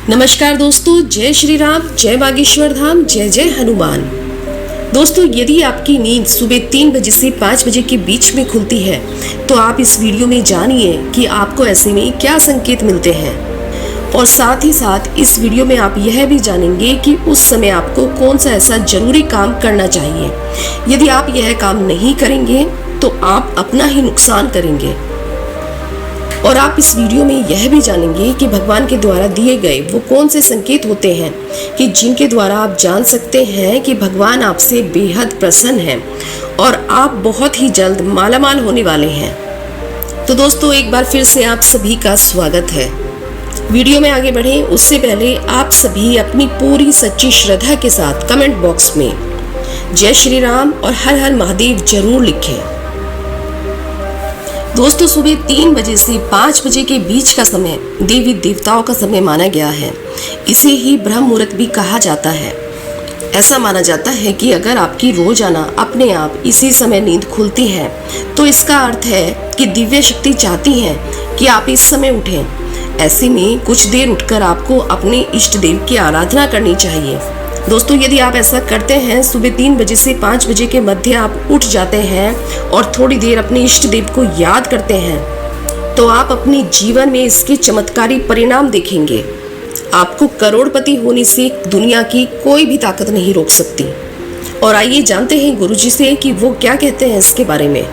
नमस्कार दोस्तों, जय श्री राम, जय बागेश्वर धाम, जय जय हनुमान। दोस्तों, यदि आपकी नींद सुबह 3 बजे से 5 बजे के बीच में खुलती है तो आप इस वीडियो में जानिए कि आपको ऐसे में क्या संकेत मिलते हैं। और साथ ही साथ इस वीडियो में आप यह भी जानेंगे कि उस समय आपको कौन सा ऐसा जरूरी काम करना चाहिए। यदि आप यह काम नहीं करेंगे तो आप अपना ही नुकसान करेंगे। और आप इस वीडियो में यह भी जानेंगे कि भगवान के द्वारा दिए गए वो कौन से संकेत होते हैं कि जिनके द्वारा आप जान सकते हैं कि भगवान आपसे बेहद प्रसन्न हैं और आप बहुत ही जल्द मालामाल होने वाले हैं। तो दोस्तों, एक बार फिर से आप सभी का स्वागत है। वीडियो में आगे बढ़ें उससे पहले आप सभी अपनी पूरी सच्ची श्रद्धा के साथ कमेंट बॉक्स में जय श्री राम और हर हर महादेव जरूर लिखें। दोस्तों, सुबह 3 बजे से 5 बजे के बीच का समय देवी देवताओं का समय माना गया है। इसे ही ब्रह्म मुहूर्त भी कहा जाता है। ऐसा माना जाता है कि अगर आपकी रोजाना अपने आप इसी समय नींद खुलती है तो इसका अर्थ है कि दिव्य शक्ति चाहती है कि आप इस समय उठें। ऐसे में कुछ देर उठकर आपको अपने इष्ट देव की आराधना करनी चाहिए। दोस्तों, यदि आप ऐसा करते हैं, सुबह 3 बजे से 5 बजे के मध्य आप उठ जाते हैं और थोड़ी देर अपने इष्ट देव को याद करते हैं, तो आप अपने जीवन में इसके चमत्कारी परिणाम देखेंगे। आपको करोड़पति होने से दुनिया की कोई भी ताकत नहीं रोक सकती। और आइए जानते हैं गुरुजी से कि वो क्या कहते हैं इसके बारे में।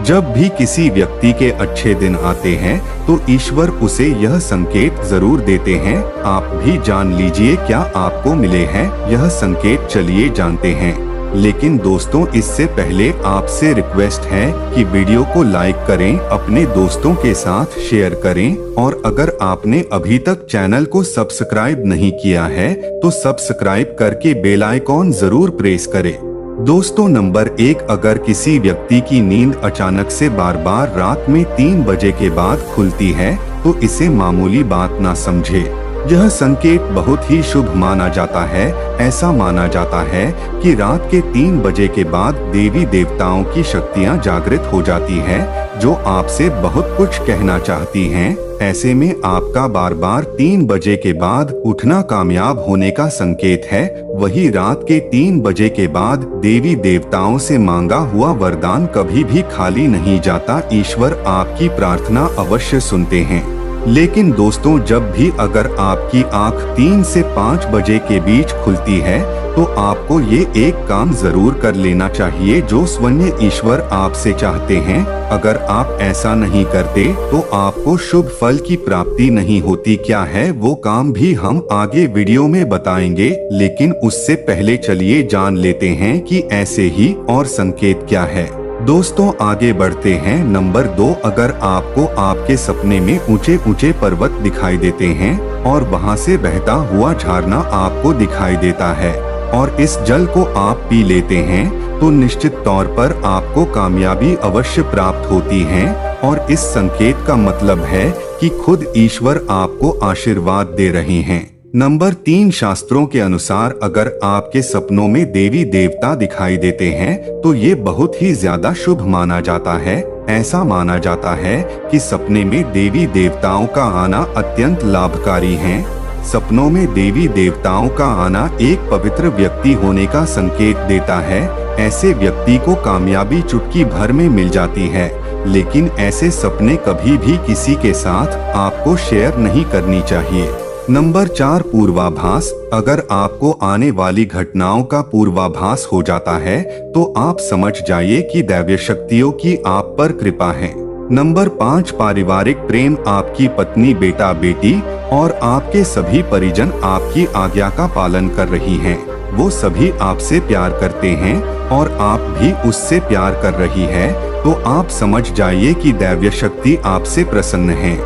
जब भी किसी व्यक्ति के अच्छे दिन आते हैं तो ईश्वर उसे यह संकेत जरूर देते हैं। आप भी जान लीजिए क्या आपको मिले हैं यह संकेत, चलिए जानते हैं। लेकिन दोस्तों, इससे पहले आपसे रिक्वेस्ट है कि वीडियो को लाइक करें, अपने दोस्तों के साथ शेयर करें और अगर आपने अभी तक चैनल को सब्सक्राइब नहीं किया है तो सब्सक्राइब करके बेल आइकॉन जरूर प्रेस करें। दोस्तों, नंबर 1, अगर किसी व्यक्ति की नींद अचानक से बार बार रात में 3 बजे के बाद खुलती है तो इसे मामूली बात ना समझे। यह संकेत बहुत ही शुभ माना जाता है। ऐसा माना जाता है कि रात के 3 बजे के बाद देवी देवताओं की शक्तियां जागृत हो जाती हैं, जो आपसे बहुत कुछ कहना चाहती हैं। ऐसे में आपका बार बार 3 बजे के बाद उठना कामयाब होने का संकेत है। वही रात के 3 बजे के बाद देवी देवताओं से मांगा हुआ वरदान कभी भी खाली नहीं जाता। ईश्वर आपकी प्रार्थना अवश्य सुनते हैं। लेकिन दोस्तों, जब भी अगर आपकी आंख 3 से 5 बजे के बीच खुलती है तो आपको ये एक काम जरूर कर लेना चाहिए जो स्वयं ईश्वर आपसे चाहते हैं। अगर आप ऐसा नहीं करते तो आपको शुभ फल की प्राप्ति नहीं होती। क्या है वो काम भी हम आगे वीडियो में बताएंगे, लेकिन उससे पहले चलिए जान लेते हैं कि ऐसे ही और संकेत क्या है। दोस्तों, आगे बढ़ते हैं। नंबर 2, अगर आपको आपके सपने में ऊंचे ऊंचे पर्वत दिखाई देते हैं और वहां से बहता हुआ झरना आपको दिखाई देता है और इस जल को आप पी लेते हैं तो निश्चित तौर पर आपको कामयाबी अवश्य प्राप्त होती है। और इस संकेत का मतलब है कि खुद ईश्वर आपको आशीर्वाद दे रहे हैं। नंबर 3, शास्त्रों के अनुसार अगर आपके सपनों में देवी देवता दिखाई देते हैं तो ये बहुत ही ज्यादा शुभ माना जाता है। ऐसा माना जाता है कि सपने में देवी देवताओं का आना अत्यंत लाभकारी है। सपनों में देवी देवताओं का आना एक पवित्र व्यक्ति होने का संकेत देता है। ऐसे व्यक्ति को कामयाबी चुटकी भर में मिल जाती है। लेकिन ऐसे सपने कभी भी किसी के साथ आपको शेयर नहीं करनी चाहिए। नंबर 4, पूर्वाभास। अगर आपको आने वाली घटनाओं का पूर्वाभास हो जाता है तो आप समझ जाइए कि दैवीय शक्तियों की आप पर कृपा है। नंबर 5, पारिवारिक प्रेम। आपकी पत्नी, बेटा बेटी और आपके सभी परिजन आपकी आज्ञा का पालन कर रही हैं। वो सभी आपसे प्यार करते हैं और आप भी उससे प्यार कर रही है, तो आप समझ जाइए कि दैवीय शक्ति आपसे प्रसन्न है।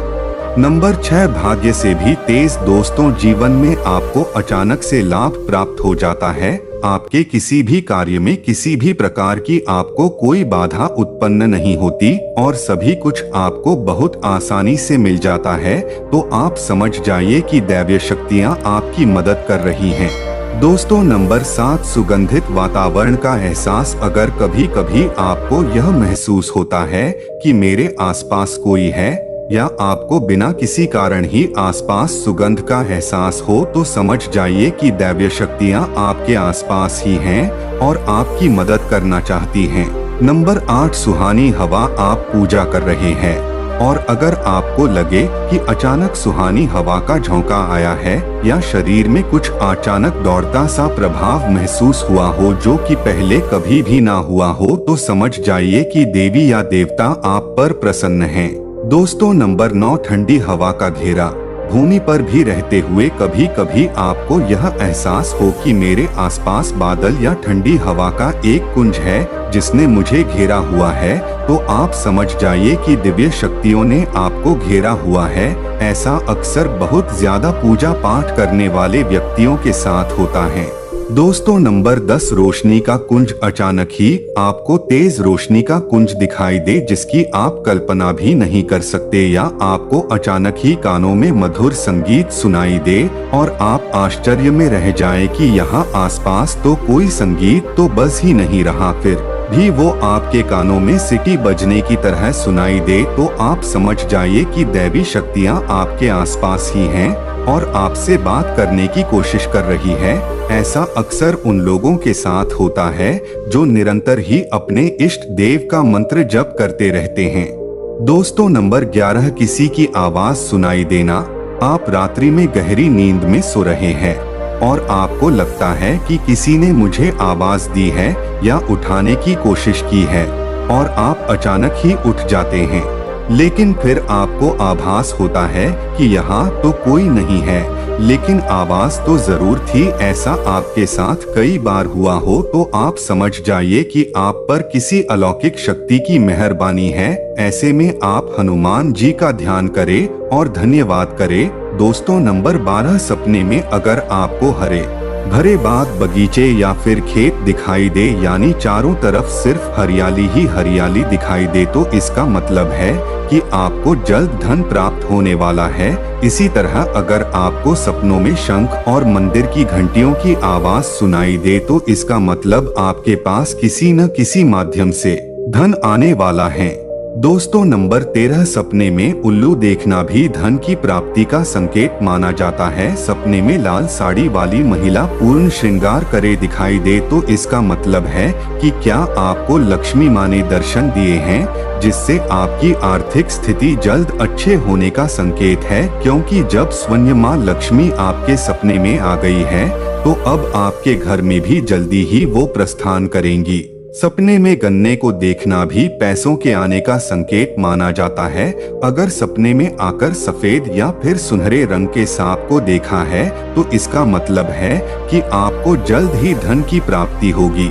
नंबर 6, भाग्य से भी तेज। दोस्तों, जीवन में आपको अचानक से लाभ प्राप्त हो जाता है। आपके किसी भी कार्य में किसी भी प्रकार की आपको कोई बाधा उत्पन्न नहीं होती और सभी कुछ आपको बहुत आसानी से मिल जाता है, तो आप समझ जाइए कि दैवीय शक्तियां आपकी मदद कर रही हैं। दोस्तों, नंबर 7, सुगंधित वातावरण का एहसास। अगर कभी कभी आपको यह महसूस होता है कि मेरे आसपास कोई है या आपको बिना किसी कारण ही आसपास सुगंध का एहसास हो तो समझ जाइए कि दैवीय शक्तियाँ आपके आसपास ही हैं और आपकी मदद करना चाहती हैं। नंबर 8, सुहानी हवा। आप पूजा कर रहे हैं और अगर आपको लगे कि अचानक सुहानी हवा का झोंका आया है या शरीर में कुछ अचानक दौड़ता सा प्रभाव महसूस हुआ हो जो कि पहले कभी भी ना हुआ हो, तो समझ जाइए कि देवी या देवता आप पर प्रसन्न हैं। दोस्तों, नंबर 9, ठंडी हवा का घेरा। भूमि पर भी रहते हुए कभी कभी आपको यह एहसास हो कि मेरे आसपास बादल या ठंडी हवा का एक कुंज है जिसने मुझे घेरा हुआ है, तो आप समझ जाइए कि दिव्य शक्तियों ने आपको घेरा हुआ है। ऐसा अक्सर बहुत ज्यादा पूजा पाठ करने वाले व्यक्तियों के साथ होता है। दोस्तों, नंबर 10, रोशनी का कुंज। अचानक ही आपको तेज रोशनी का कुंज दिखाई दे जिसकी आप कल्पना भी नहीं कर सकते, या आपको अचानक ही कानों में मधुर संगीत सुनाई दे और आप आश्चर्य में रह जाएं कि यहाँ आसपास तो कोई संगीत तो बज ही नहीं रहा, फिर भी वो आपके कानों में सीटी बजने की तरह सुनाई दे, तो आप समझ जाइए कि दैवी शक्तियाँ आपके आसपास ही हैं और आपसे बात करने की कोशिश कर रही है। ऐसा अक्सर उन लोगों के साथ होता है जो निरंतर ही अपने इष्ट देव का मंत्र जप करते रहते हैं। दोस्तों, नंबर 11, किसी की आवाज सुनाई देना। आप रात्रि में गहरी नींद में सो रहे हैं और आपको लगता है कि किसी ने मुझे आवाज दी है या उठाने की कोशिश की है और आप अचानक ही उठ जाते हैं, लेकिन फिर आपको आभास होता है कि यहाँ तो कोई नहीं है, लेकिन आवाज तो जरूर थी। ऐसा आपके साथ कई बार हुआ हो तो आप समझ जाइए कि आप पर किसी अलौकिक शक्ति की मेहरबानी है। ऐसे में आप हनुमान जी का ध्यान करें और धन्यवाद करें। दोस्तों, नंबर 12, सपने में अगर आपको हरे भरे बाग बगीचे या फिर खेत दिखाई दे, यानी चारों तरफ सिर्फ हरियाली ही हरियाली दिखाई दे, तो इसका मतलब है कि आपको जल्द धन प्राप्त होने वाला है। इसी तरह अगर आपको सपनों में शंख और मंदिर की घंटियों की आवाज सुनाई दे तो इसका मतलब आपके पास किसी न किसी माध्यम से धन आने वाला है। दोस्तों, नंबर 13, सपने में उल्लू देखना भी धन की प्राप्ति का संकेत माना जाता है। सपने में लाल साड़ी वाली महिला पूर्ण श्रृंगार करे दिखाई दे तो इसका मतलब है कि क्या आपको लक्ष्मी माँ ने दर्शन दिए हैं, जिससे आपकी आर्थिक स्थिति जल्द अच्छे होने का संकेत है, क्योंकि जब स्वयं माँ लक्ष्मी आपके सपने में आ गई है तो अब आपके घर में भी जल्दी ही वो प्रस्थान करेंगी। सपने में गन्ने को देखना भी पैसों के आने का संकेत माना जाता है। अगर सपने में आकर सफेद या फिर सुनहरे रंग के सांप को देखा है तो इसका मतलब है कि आपको जल्द ही धन की प्राप्ति होगी।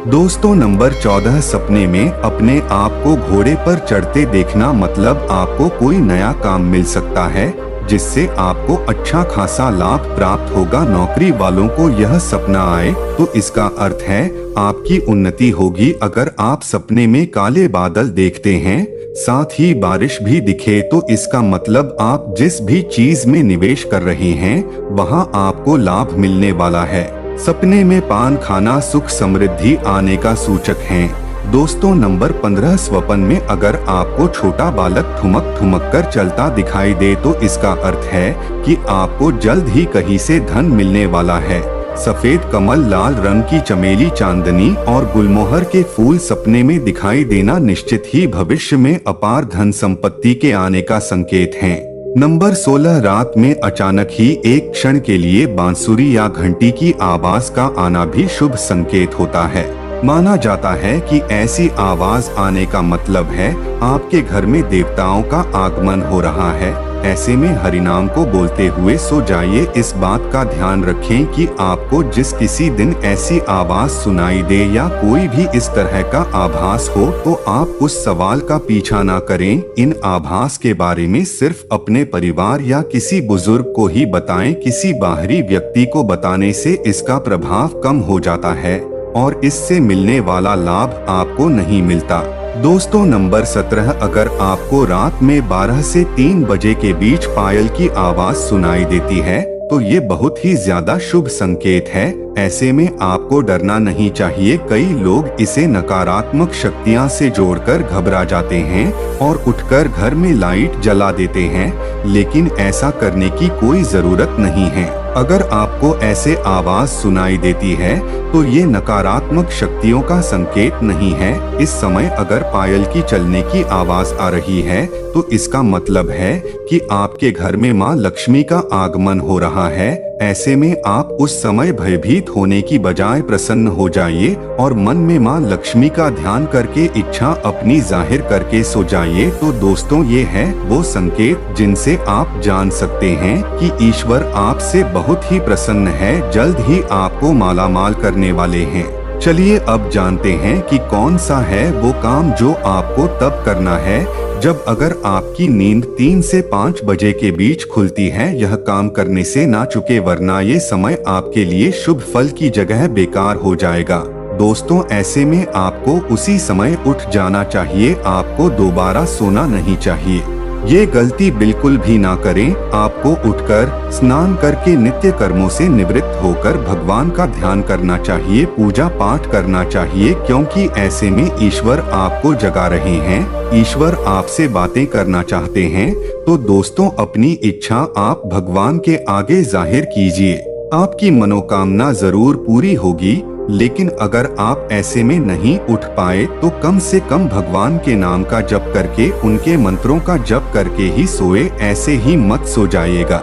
दोस्तों, नंबर 14, सपने में अपने आप को घोड़े पर चढ़ते देखना मतलब आपको कोई नया काम मिल सकता है जिससे आपको अच्छा खासा लाभ प्राप्त होगा। नौकरी वालों को यह सपना आए तो इसका अर्थ है आपकी उन्नति होगी। अगर आप सपने में काले बादल देखते हैं, साथ ही बारिश भी दिखे, तो इसका मतलब आप जिस भी चीज में निवेश कर रहे हैं वहां आपको लाभ मिलने वाला है। सपने में पान खाना सुख समृद्धि आने का सूचक है। दोस्तों, नंबर 15, स्वप्न में अगर आपको छोटा बालक ठुमक ठुमक कर चलता दिखाई दे तो इसका अर्थ है कि आपको जल्द ही कहीं से धन मिलने वाला है। सफेद कमल, लाल रंग की चमेली, चांदनी और गुलमोहर के फूल सपने में दिखाई देना निश्चित ही भविष्य में अपार धन संपत्ति के आने का संकेत है। नंबर 16, रात में अचानक ही एक क्षण के लिए बांसुरी या घंटी की आवाज का आना भी शुभ संकेत होता है। माना जाता है कि ऐसी आवाज आने का मतलब है आपके घर में देवताओं का आगमन हो रहा है। ऐसे में हरिनाम को बोलते हुए सो जाइए। इस बात का ध्यान रखें कि आपको जिस किसी दिन ऐसी आवाज सुनाई दे या कोई भी इस तरह का आभास हो तो आप उस सवाल का पीछा ना करें। इन आभास के बारे में सिर्फ अपने परिवार या किसी बुजुर्ग को ही बताएं। किसी बाहरी व्यक्ति को बताने से इसका प्रभाव कम हो जाता है और इससे मिलने वाला लाभ आपको नहीं मिलता। दोस्तों, नंबर 17, अगर आपको रात में 12 से 3 बजे के बीच पायल की आवाज सुनाई देती है तो ये बहुत ही ज्यादा शुभ संकेत है। ऐसे में आपको डरना नहीं चाहिए। कई लोग इसे नकारात्मक शक्तियां से जोड़कर घबरा जाते हैं और उठकर घर में लाइट जला देते हैं, लेकिन ऐसा करने की कोई जरूरत नहीं है। अगर आपको ऐसे आवाज सुनाई देती है तो ये नकारात्मक शक्तियों का संकेत नहीं है। इस समय अगर पायल की चलने की आवाज आ रही है तो इसका मतलब है कि आपके घर में माँ लक्ष्मी का आगमन हो रहा है। ऐसे में आप उस समय भयभीत होने की बजाय प्रसन्न हो जाइए और मन में माँ लक्ष्मी का ध्यान करके इच्छा अपनी जाहिर करके सो जाइए। तो दोस्तों, ये है वो संकेत जिनसे आप जान सकते हैं कि ईश्वर आपसे बहुत ही प्रसन्न है, जल्द ही आपको मालामाल करने वाले हैं। चलिए अब जानते हैं कि कौन सा है वो काम जो आपको तब करना है जब अगर आपकी नींद 3 से 5 बजे के बीच खुलती है। यह काम करने से ना चुके, वरना ये समय आपके लिए शुभ फल की जगह बेकार हो जाएगा। दोस्तों, ऐसे में आपको उसी समय उठ जाना चाहिए, आपको दोबारा सोना नहीं चाहिए। ये गलती बिल्कुल भी ना करें। आपको उठकर स्नान करके नित्य कर्मों से निवृत्त होकर भगवान का ध्यान करना चाहिए, पूजा पाठ करना चाहिए, क्योंकि ऐसे में ईश्वर आपको जगा रहे हैं, ईश्वर आपसे बातें करना चाहते हैं। तो दोस्तों, अपनी इच्छा आप भगवान के आगे जाहिर कीजिए, आपकी मनोकामना जरूर पूरी होगी। लेकिन अगर आप ऐसे में नहीं उठ पाए तो कम से कम भगवान के नाम का जप करके, उनके मंत्रों का जप करके ही सोए, ऐसे ही मत सो जाइएगा।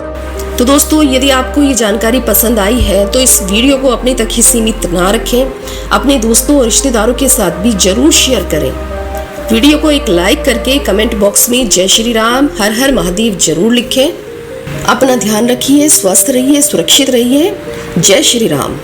तो दोस्तों, यदि आपको ये जानकारी पसंद आई है तो इस वीडियो को अपने तक ही सीमित ना रखें, अपने दोस्तों और रिश्तेदारों के साथ भी जरूर शेयर करें। वीडियो को एक लाइक करके कमेंट बॉक्स में जय श्री राम, हर हर महादेव जरूर लिखें। अपना ध्यान रखिए, स्वस्थ रहिए, सुरक्षित रहिए। जय श्री राम।